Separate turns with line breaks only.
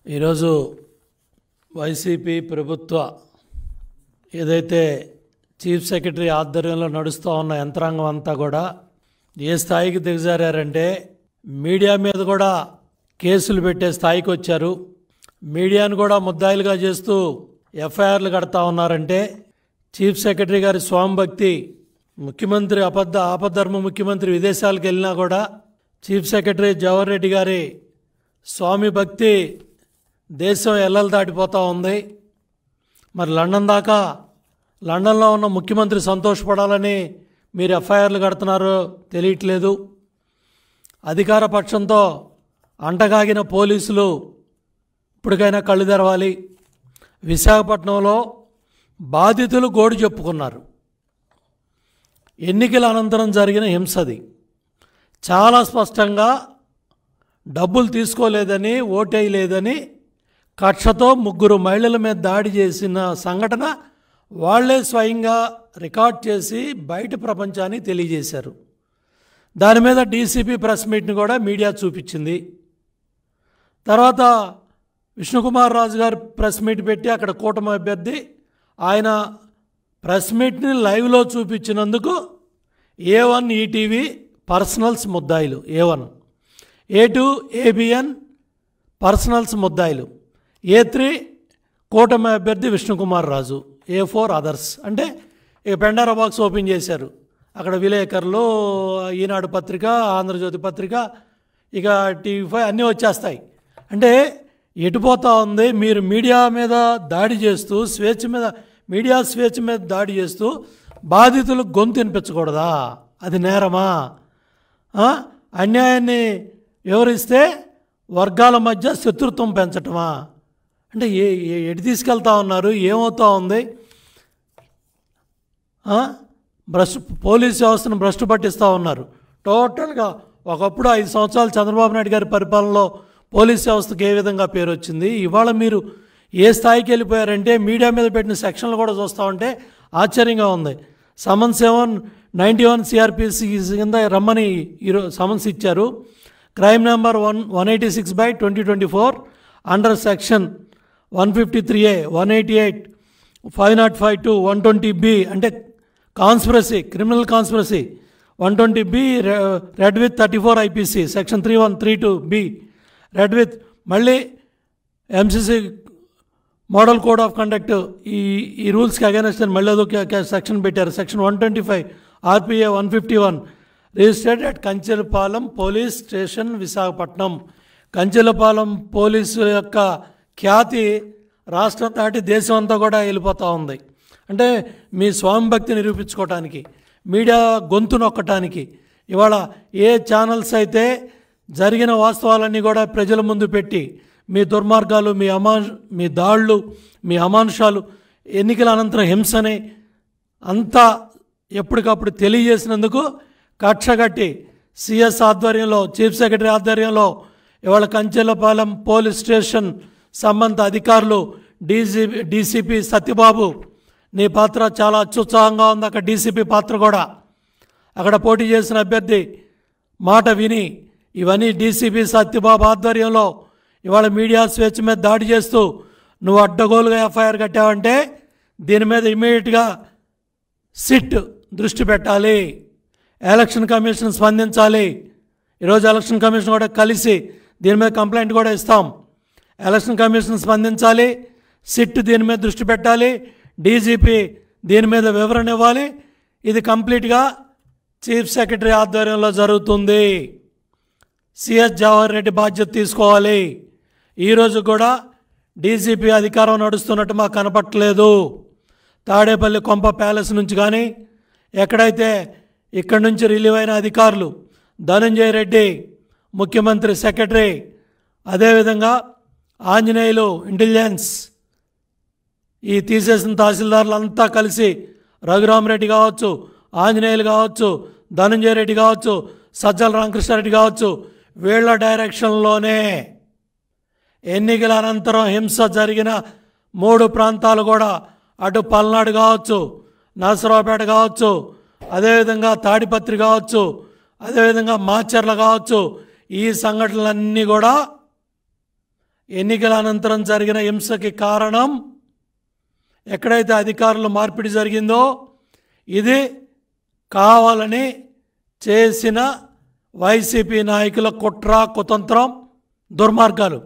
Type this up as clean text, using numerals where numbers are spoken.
ఈరోజు వైసీపీ ప్రభుత్వ ఏదైతే చీఫ్ సెక్రటరీ ఆధ్వర్యంలో నడుస్తూ ఉన్న యంత్రాంగం అంతా కూడా ఏ స్థాయికి దిగజారంటే మీడియా మీద కూడా కేసులు పెట్టే స్థాయికి వచ్చారు. మీడియాను కూడా ముద్దాయిలుగా చేస్తూ ఎఫ్ఐఆర్లు కడతా ఉన్నారంటే చీఫ్ సెక్రటరీ గారి స్వామిభక్తి, ముఖ్యమంత్రి ఆపద్ధర్మ ముఖ్యమంత్రి విదేశాలకు వెళ్ళినా కూడా చీఫ్ సెక్రటరీ జవహర్ రెడ్డి గారి స్వామి భక్తి దేశం ఎల్లలు దాటిపోతూ ఉంది. మరి లండన్లో ఉన్న ముఖ్యమంత్రి సంతోషపడాలని మీరు ఎఫ్ఐఆర్లు కడుతున్నారో తెలియట్లేదు. అధికార పక్షంతో అంటగాగిన పోలీసులు ఇప్పటికైనా కళ్ళు తెరవాలి. విశాఖపట్నంలో బాధితులు గోడు చెప్పుకున్నారు. ఎన్నికల అనంతరం జరిగిన హింసది. చాలా స్పష్టంగా డబ్బులు తీసుకోలేదని, ఓటేయలేదని కక్షతో 3 మహిళల మీద దాడి చేసిన సంఘటన వాళ్లే స్వయంగా రికార్డ్ చేసి బయట ప్రపంచానికి తెలియజేశారు. దాని మీద డీసీపీ ప్రెస్ మీట్ని కూడా మీడియా చూపించింది. తర్వాత విష్ణుకుమార్ రాజు గారు ప్రెస్ మీట్ పెట్టి అక్కడ కూటమి అభ్యర్థి ఆయన ప్రెస్ మీట్ని లైవ్లో చూపించినందుకు A1 ఈటీవీ పర్సనల్స్ ముద్దాయిలు, A1, A2 ABN పర్సనల్స్ ముద్దాయిలు, A3 కూటమి అభ్యర్థి విష్ణుకుమార్ రాజు, A4 అదర్స్. అంటే ఇక పెండారా బాక్స్ ఓపెన్ చేశారు. అక్కడ విలేకరులు, ఈనాడు పత్రిక, ఆంధ్రజ్యోతి పత్రిక, ఇక TV5 అన్నీ వచ్చేస్తాయి. అంటే ఎటుపోతూ ఉంది? మీరు మీడియా మీద దాడి చేస్తూ మీడియా స్వేచ్ఛ మీద దాడి చేస్తూ బాధితులకు గొంతు వినిపించకూడదా? అది నేరమా? అన్యాయాన్ని వివరిస్తే వర్గాల మధ్య శత్రుత్వం పెంచటమా? అంటే ఎటు తీసుకెళ్తా ఉన్నారు? ఏమవుతూ ఉంది? పోలీస్ వ్యవస్థను భ్రష్టు పట్టిస్తూ ఉన్నారు టోటల్గా. ఒకప్పుడు 5 సంవత్సరాలు చంద్రబాబు నాయుడు గారి పరిపాలనలో పోలీస్ వ్యవస్థకు ఏ విధంగా పేరు వచ్చింది, ఇవాళ మీరు ఏ స్థాయికి వెళ్ళిపోయారంటే మీడియా మీద పెట్టిన సెక్షన్లు కూడా చూస్తూ ఉంటే ఆశ్చర్యంగా ఉంది. సమన్ 791 CRPC కింద రమ్మని ఈరోజు సమన్స్ ఇచ్చారు. Crime number 186/2024 under section 153A, 188, 505(2), 120B అంటే conspiracy, criminal conspiracy, 120B red with 34 IPC section 3132B red with, మళ్ళీ MCC model code of conduct ఈ రూల్స్కి అగైనెస్ట్ అని మళ్ళీ అదొక సెక్షన్ పెట్టారు. Section 125 RPA 151 registered at Kanchelapalem police station Visakhapatnam. Kanchelapalem police యొక్క ఖ్యాతి రాష్ట్రం దాటి దేశం అంతా కూడా వెళ్ళిపోతూ ఉంది. అంటే మీ స్వామి భక్తి నిరూపించుకోవటానికి, మీడియా గొంతు నొక్కటానికి ఇవాళ ఏ ఛానల్స్ అయితే జరిగిన వాస్తవాలన్నీ కూడా ప్రజల ముందు పెట్టి మీ దుర్మార్గాలు, మీ దాళ్ళు, మీ అమానుషాలు, ఎన్నికల అనంతరం హింసని అంతా ఎప్పటికప్పుడు తెలియజేసినందుకు కక్షగట్టి CS ఆధ్వర్యంలో, చీఫ్ సెక్రటరీ ఆధ్వర్యంలో ఇవాళ కంచెలపాలెం పోలీస్ స్టేషన్ సంబంధిత అధికారులు, డీసీపీ సత్యబాబు, నీ పాత్ర చాలా అత్యుత్సాహంగా ఉంది. అక్కడ డీసీపీ పాత్ర కూడా, అక్కడ పోటీ చేసిన అభ్యర్థి మాట విని ఇవన్నీ డీసీపీ సత్యబాబు ఆధ్వర్యంలో ఇవాళ మీడియా స్వేచ్ఛ మీద దాడి చేస్తూ నువ్వు అడ్డగోలుగా ఎఫ్ఐఆర్ కట్టావంటే దీని మీద ఇమీడియట్గా సిట్ దృష్టి పెట్టాలి. ఎలక్షన్ కమిషన్ స్పందించాలి. ఈరోజు ఎలక్షన్ కమిషన్ కూడా కలిసి దీని మీద కంప్లైంట్ కూడా ఇస్తాం. ఎలక్షన్ కమిషన్ స్పందించాలి, సిట్ దీని మీద దృష్టి పెట్టాలి, డీజీపీ దీని మీద వివరణ ఇవ్వాలి. ఇది కంప్లీట్గా చీఫ్ సెక్రటరీ ఆధ్వర్యంలో జరుగుతుంది. CS జవహర్ రెడ్డి బాధ్యత తీసుకోవాలి. ఈరోజు కూడా డీజీపీ అధికారం నడుస్తున్నట్టు మాకు కనపట్టలేదు. తాడేపల్లి కొంప ప్యాలెస్ నుంచి కానీ ఎక్కడైతే ఇక్కడి నుంచి రిలీవ్ అయిన అధికారులు ధనంజయ రెడ్డి, ముఖ్యమంత్రి సెక్రటరీ, అదేవిధంగా ఆంజనేయులు, ఇంటెలిజెన్స్, ఈ తీసేసిన తహసీల్దారులు అంతా కలిసి రఘురామరెడ్డి కావచ్చు, ఆంజనేయులు కావచ్చు, ధనంజయ రెడ్డి కావచ్చు, సజ్జల రామకృష్ణారెడ్డి కావచ్చు, వీళ్ళ డైరెక్షన్లోనే ఎన్నికల అనంతరం హింస జరిగిన 3 ప్రాంతాలు కూడా, అటు పల్నాడు కావచ్చు, నరసరావుపేట కావచ్చు, అదేవిధంగా తాడిపత్రి కావచ్చు, అదేవిధంగా మాచర్ల కావచ్చు, ఈ సంఘటనలన్నీ కూడా ఎన్నికల అనంతరం జరిగిన హింసకి కారణం ఎక్కడైతే అధికారుల మార్పిడి జరిగిందో ఇది కావాలని చేసిన వైసీపీ నాయకుల కుట్ర కుతంత్రం దుర్మార్గాలు.